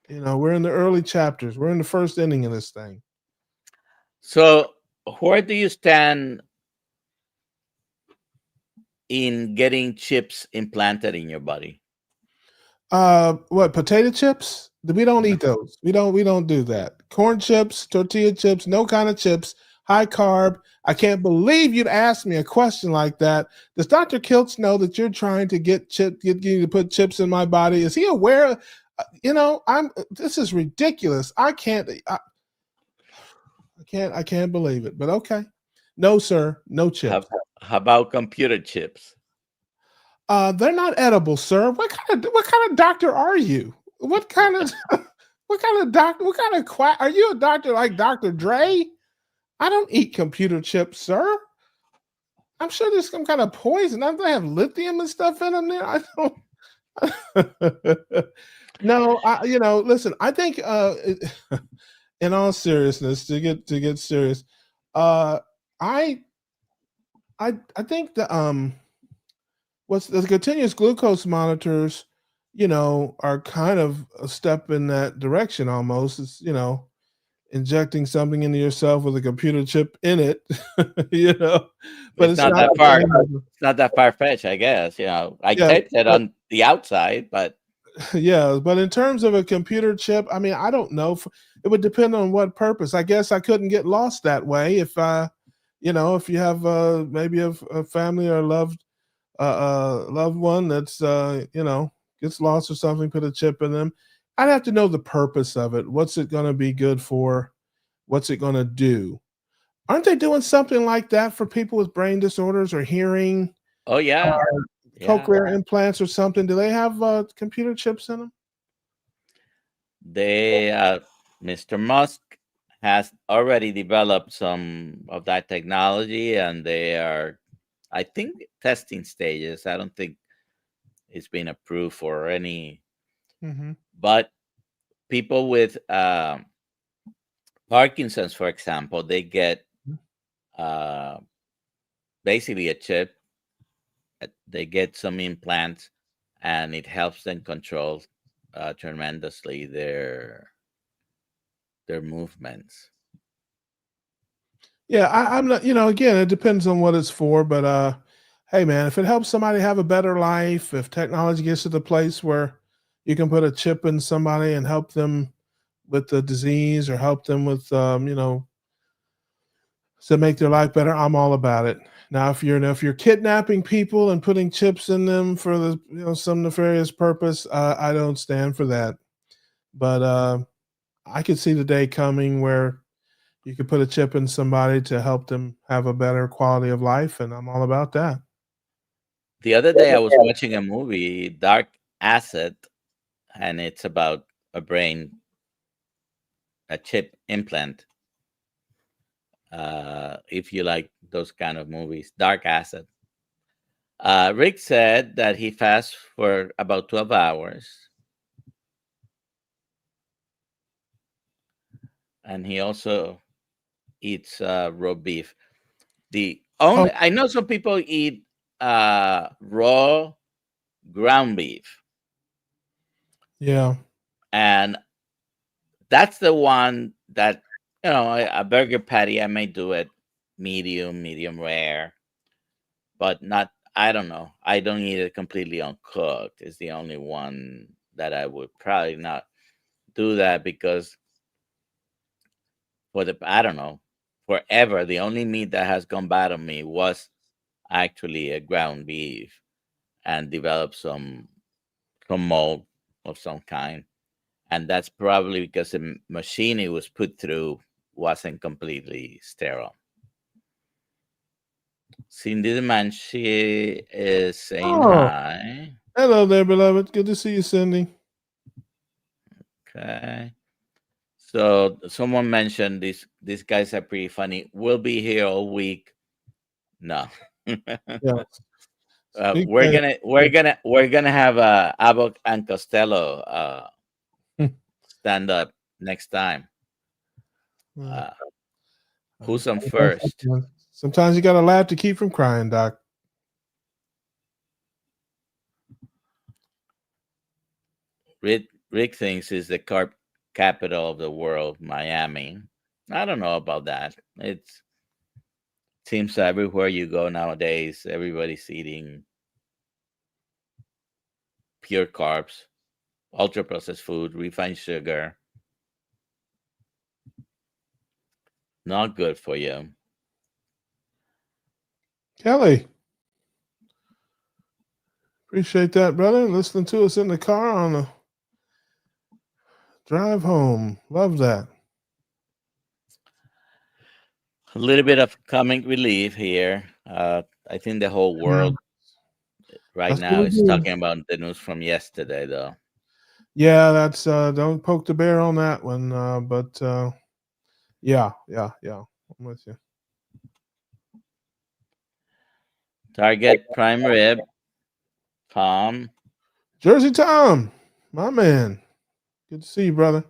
yeah. we're in the early chapters. We're in the first inning of this thing. So, where do you stand in getting chips implanted in your body? What, potato chips? We don't eat those. We don't do that. Corn chips, tortilla chips, no kind of chips, high carb. I can't believe you'd ask me a question like that. Does Dr. Kiltz know that you're trying to get you to put chips in my body? Is he aware? I'm. This is ridiculous. I can't believe it. But okay, no, sir, no How, chips. how about computer chips? They're not edible, sir. What kind of doctor are you? What kind of what kind of doctor? What kind of quack? Are you a doctor like Dr. Dre? I don't eat computer chips, sir. I'm sure there's some kind of poison. Don't they have lithium and stuff in them there? I don't. No, listen, I think in all seriousness, to get serious, uh I I think what's the continuous glucose monitors, are kind of a step in that direction almost. It's, injecting something into yourself with a computer chip in it, you know, but It's it's not not that the far. same as It's not that far fetched, I guess. I yeah, tested but on the outside, but yeah, but in terms of a computer chip, I mean, I don't know. It would depend on what purpose. I guess I couldn't get lost that way if if you have maybe a family or loved one that's gets lost or something, put a chip in them. I'd have to know the purpose of it. What's it going to be good for? What's it going to do? Aren't they doing something like that for people with brain disorders or hearing oh yeah, yeah. cochlear implants or something? Do they have computer chips in them? They Mr. Musk has already developed some of that technology, and they are, I think, testing stages. I don't think it's been approved for any, Hmm. but people with Parkinson's, for example, they get uh, basically a chip. They get some implants, and it helps them control tremendously their movements. Yeah, I'm not. Again, it depends on what it's for, but hey man, if it helps somebody have a better life, if technology gets to the place where you can put a chip in somebody and help them with the disease or help them with to make their life better, I'm all about it. Now, if you're kidnapping people and putting chips in them for the some nefarious purpose, I don't stand for that. But I could see the day coming where you could put a chip in somebody to help them have a better quality of life, and I'm all about that. The other day, I was watching a movie, Dark Acid, and it's about a brain, a chip implant. If you like those kind of movies, Dark Acid. Rick said that he fasts for about 12 hours, and he also eats raw beef. The Oh only I know some people eat raw ground beef, yeah, and that's the one that a burger patty. I may do it medium rare, but not. I don't know. I don't eat it completely uncooked. It's the only one that I would probably not do that because I don't know, forever the only meat that has gone bad on me was actually a ground beef and developed some mold of some kind, and that's probably because the machine it was put through wasn't completely sterile. Cindy the man, she is saying oh, hi. hello there, beloved. Good to see you, Cindy. Okay. So someone mentioned these guys are pretty funny. We'll be here all week. No. Yeah, speak. We're gonna have Abbott and Costello stand up next time. Well, Uh, who's on first? sometimes you got to laugh to keep from crying, Doc. Rick thinks is the carb capital of the world, Miami. I don't know about that. It seems everywhere you go nowadays, everybody's eating pure carbs, ultra processed food, refined sugar. Not good for you. Kelly, appreciate that, brother. Listening to us in the car on the drive home. Love that. A little bit of comic relief here. I think the whole Yeah, world right that's what now we is do. talking about the news from yesterday, though. Yeah, that's don't poke the bear on that one. But yeah. I'm with you. Target prime rib, Tom. Jersey Tom, my man. Good to see you, brother.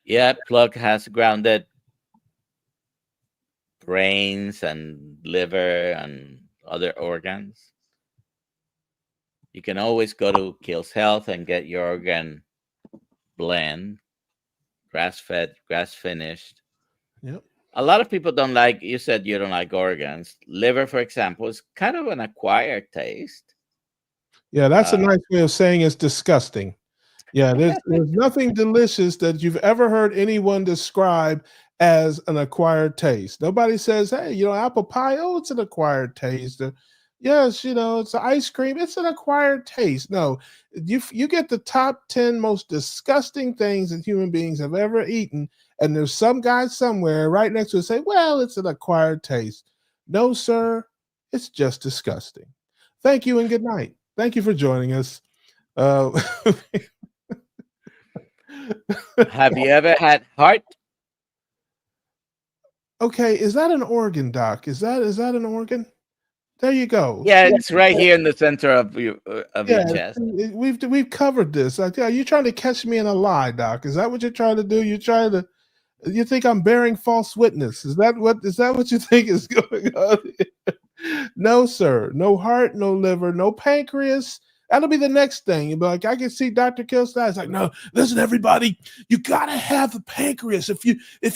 Yeah, plug has grounded brains and liver and other organs. You can always go to Kills Health and get your organ blend, grass fed, grass finished. Yep. A lot of people don't like, you said you don't like organs. Liver, for example, is kind of an acquired taste. Yeah, that's a Uh, nice way of saying it's disgusting. Yeah, there's nothing delicious that you've ever heard anyone describe as an acquired taste. Nobody says, "Hey, apple pie, oh, it's an acquired taste." Yes, it's ice cream, it's an acquired taste. No, you get the top 10 most disgusting things that human beings have ever eaten, and there's some guy somewhere right next to it say, "Well, it's an acquired taste." No, sir, it's just disgusting. Thank you and good night. Thank you for joining us. Uh, have you ever had heart? Okay, is that an organ, Doc? Is that an organ? There you go. Yeah, it's right here in the center of your Yeah, chest. we've covered this. Are you trying to catch me in a lie, Doc? Is that what you're trying to do? You think I'm bearing false witness? Is that what you think is going on? No, sir. No heart, no liver, no pancreas. That'll be the next thing. You'll be like, I can see Dr. Kilstein. It's like, no, listen, everybody, you gotta have the pancreas. If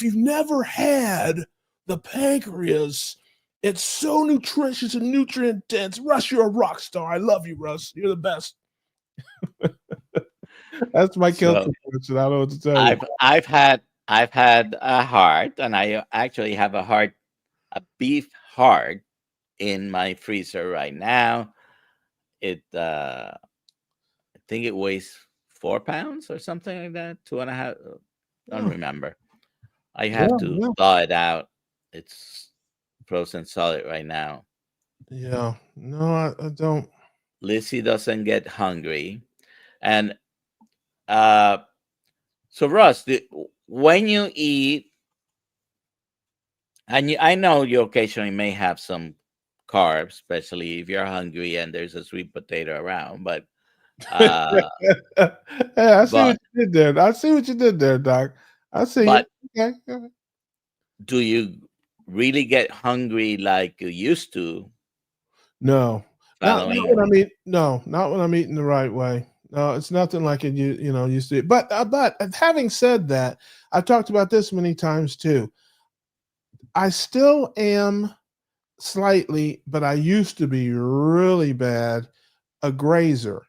you've never had the pancreas. It's so nutritious and nutrient dense. Russ, you're a rock star. I love you, Russ. You're the best. That's my So guilty pleasure. I don't know what to tell you. I've had a heart, and I actually have a beef heart in my freezer right now. It I think it weighs 4 pounds or something like that. Two and a half. Don't Oh, remember. I have yeah, to yeah, thaw it out. It's frozen solid right now. yeah. No, I don't. Lizzie doesn't get hungry, and uh, so Russ, when you eat, and I know you occasionally may have some carbs, especially if you're hungry and there's a sweet potato around. Uh, Yeah, I see but what you did there. I see what you did there, Doc. I see you. but Okay. Okay. do you really get hungry like you used to No, not when following? I'm eating. No, not when I'm eating the right way. No, it's nothing like it. You know used to. But having said that, I've talked about this many times too. I still am slightly, but I used to be really bad a grazer.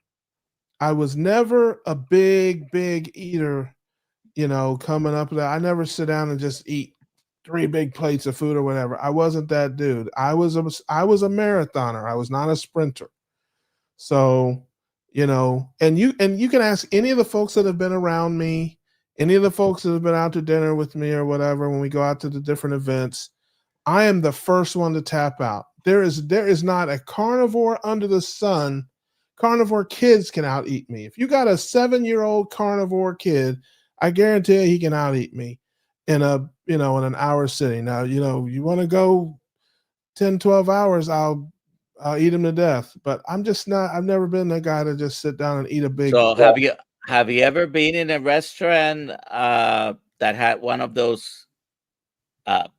I was never a big eater, coming up with that. I never sit down and just eat three big plates of food or whatever. I wasn't that dude. I was a marathoner. I was not a sprinter. So, and you can ask any of the folks that have been around me, any of the folks that have been out to dinner with me or whatever when we go out to the different events. I am the first one to tap out. There is not a carnivore under the sun. Carnivore kids can out eat me. If you got a 7-year-old carnivore kid, I guarantee you he can out eat me in an hour sitting. Now, you want to go 10, 12 hours, I'll eat him to death. But I'm just not. I've never been the guy to just sit down and eat a big. So have you ever been in a restaurant that had one of those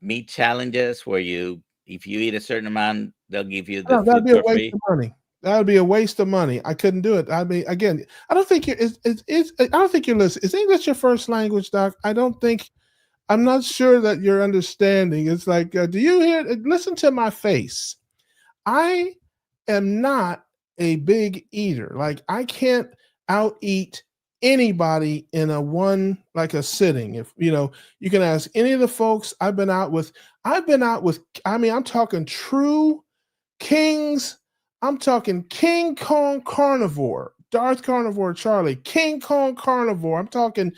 meat challenges where if you eat a certain amount, they'll give you the No, that'd food be a for waste free? of money. That would be a waste of money. I couldn't do it. I mean, again, I don't think I don't think you're listening. Is English your first language, Doc? I don't think. I'm not sure that you're understanding. It's like, do you hear? Listen to my face. I am not a big eater. Like I can't out eat anybody in a one like a sitting. If you can ask any of the folks I've been out with. I've been out with. I mean, I'm talking true kings. I'm talking King Kong Carnivore, Darth Carnivore Charlie, King Kong Carnivore. I'm talking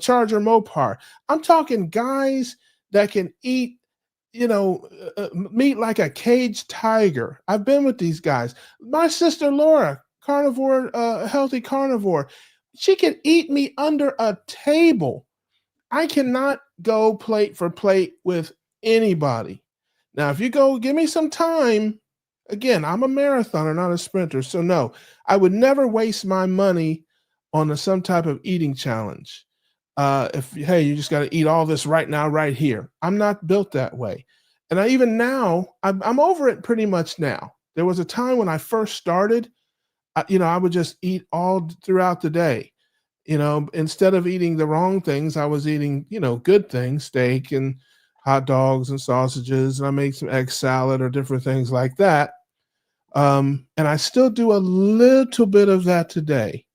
Charger Mopar. I'm talking guys that can eat meat like a caged tiger. I've been with these guys. My sister Laura, carnivore, healthy carnivore, she can eat me under a table. I cannot go plate for plate with anybody. Now, if you go, give me some time. Again, I'm a marathoner, not a sprinter. So, no, I would never waste my money on some type of eating challenge. If, hey, you just got to eat all this right now, right here. I'm not built that way. And even now, I'm over it pretty much now. There was a time when I first started, I would just eat all throughout the day. Instead of eating the wrong things, I was eating, good things, steak and hot dogs and sausages, and I made some egg salad or different things like that. And I still do a little bit of that today,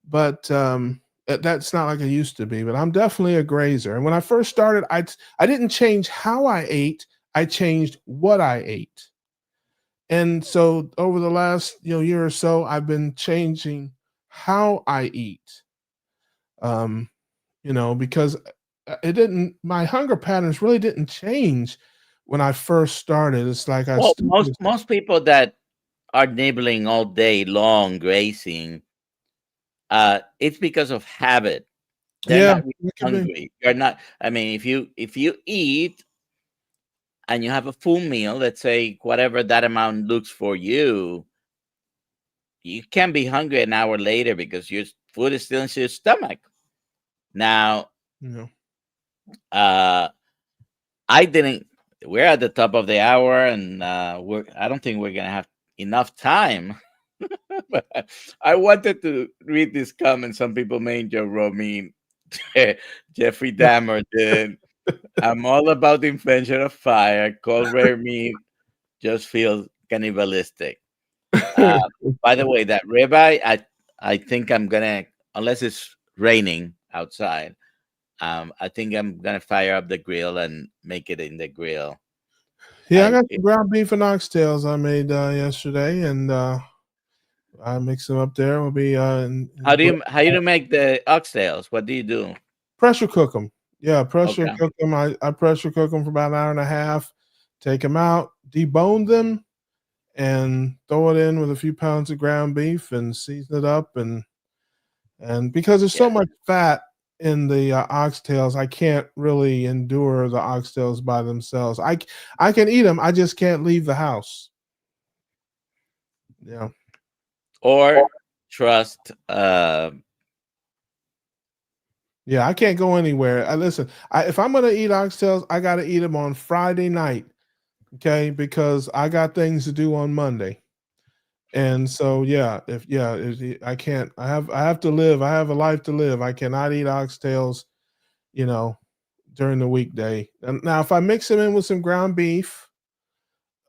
but that's not like I used to be. But I'm definitely a grazer. And when I first started, I didn't change how I ate; I changed what I ate. And so over the last year or so, I've been changing how I eat. Um, because it didn't. My hunger patterns really didn't change when I first started. It's like I Well, still most people that are nibbling all day long, grazing, it's because of habit. They're yeah, not really it could be. hungry. You're not. I mean, if you eat and you have a full meal, let's say whatever that amount looks for you, you can be hungry an hour later because your food is still in your stomach. Now, You know. uh, I didn't. We're at the top of the hour, and I don't think we're gonna have enough time. But I wanted to read this comment. Some people may enjoy raw meat. Jeffrey Dahmer did. I'm all about the invention of fire. Cold rare meat just feels cannibalistic. Uh, by the way, that ribeye, I think I'm gonna, unless it's raining outside, I think I'm gonna fire up the grill and make it in the grill. Yeah, I I got it, some ground beef and oxtails I made yesterday, and I mix them up there. Will be how do you make the oxtails? What do you do? pressure cook them. Yeah, pressure Okay, cook them. I pressure cook them for about an hour and a half. Take them out, debone them, and throw it in with a few pounds of ground beef and season it up. And because there's so yeah. much fat in the oxtails, I can't really endure the oxtails by themselves. I can eat them. I just can't leave the house. Yeah. Or trust. Yeah, I can't go anywhere. Listen, if I'm gonna eat oxtails, I gotta eat them on Friday night, okay? Because I got things to do on Monday, and so I can't. I have to live. I have a life to live. I cannot eat oxtails, you know, during the weekday. And now, if I mix them in with some ground beef,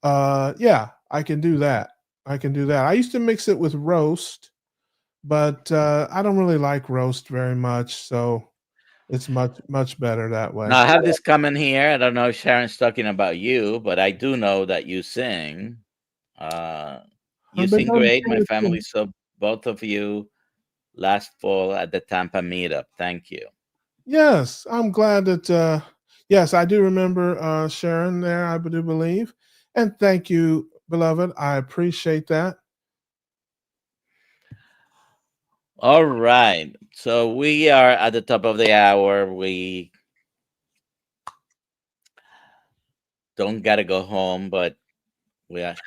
yeah, I can do that. I can do that. I used to mix it with roast, but I don't really like roast very much, so it's much better that way. Now I have this comment here. I don't know if Sharon's talking about you, but I do know that you sing. Uh, you I've been sing great. My noticing. family saw both of you last fall at the Tampa meetup. Thank you. Yes, I'm glad that. Yes, I do remember Sharon there. I do believe, and thank you, beloved. I appreciate that. All right. So we are at the top of the hour. We don't gotta go home, but we have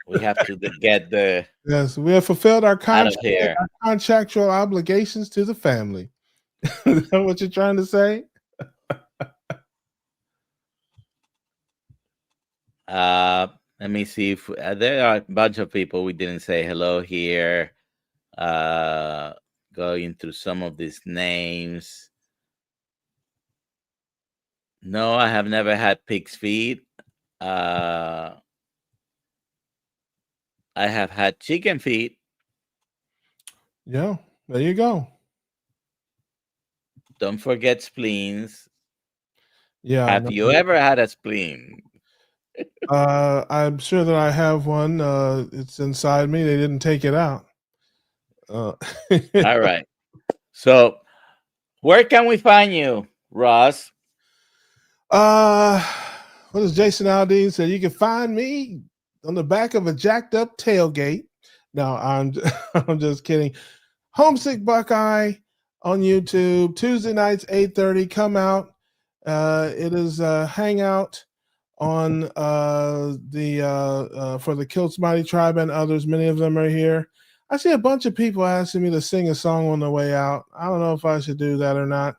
to get the Yes, we have fulfilled out of here. our contractual obligations to the family. Is that what you're trying to say? Uh, Let me see if there are a bunch of people we didn't say hello here. Uh, Going through some of these names. No, I have never had pig's feet. Uh, I have had chicken feet. Yeah, there you go. Don't forget spleens. Yeah, Have no, you ever had a spleen? I'm sure that I have one. It's inside me. They didn't take it out. Uh, All right. So, where can we find you, Ross? uh, what does Jason Aldean say? You can find me on the back of a jacked up tailgate. No, I'm just kidding. Homesick Buckeye on YouTube Tuesday nights 8:30. Come out. It is a hangout on the for the Kilts Mighty Tribe and others. Many of them are here. I see a bunch of people asking me to sing a song on the way out. I don't know if I should do that or not.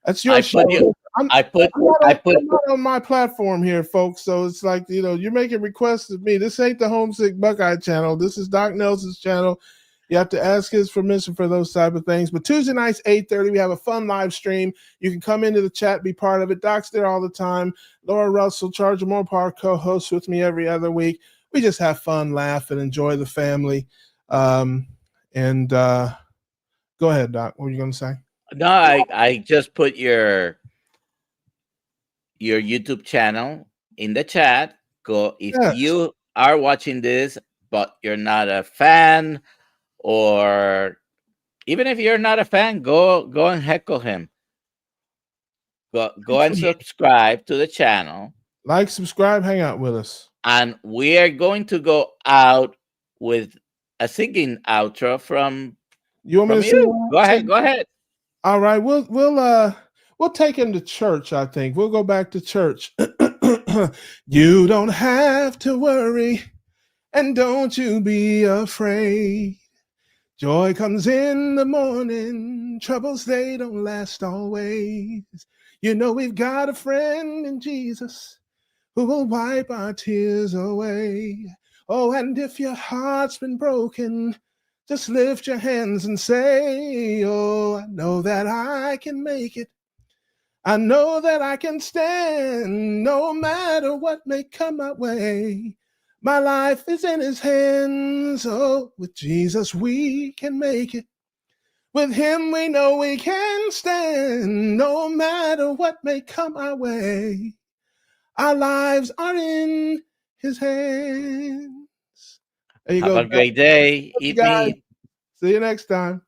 That's your I put you. show. I'm, I put. I'm not I on, put. I'm not on my platform here, folks. So it's like, you're making requests of me. This ain't the Homesick Buckeye channel. This is Doc Nelson's channel. You have to ask his permission for those type of things. But Tuesday nights, 8:30, we have a fun live stream. You can come into the chat, be part of it. Doc's there all the time. Laura Russell, Charger Morpar, co-hosts with me every other week. We just have fun, laugh, and enjoy the family. And go ahead, Doc. What were you going to say? No, I just put your YouTube channel in the chat. Go if Yes. you are watching this, but you're not a fan, or even if you're not a fan, go and heckle him. Go and subscribe to the channel, Like, subscribe, hang out with us. and we are going to go out with a singing outro You want me to from sing? you. Go ahead. Go ahead. All right, we'll take him to church, I think. We'll go back to church. You don't have to worry, and don't you be afraid. Joy comes in the morning, troubles they don't last always. You know we've got a friend in Jesus who will wipe our tears away. Oh, and if your heart's been broken, just lift your hands and say, oh, I know that I can make it. I know that I can stand no matter what may come my way. My life is in his hands. Oh, with Jesus we can make it. With him we know we can stand no matter what may come our way. Our lives are in his hands. There you Have go, a guys. great day. Love you Eat guys. meat. See you next time.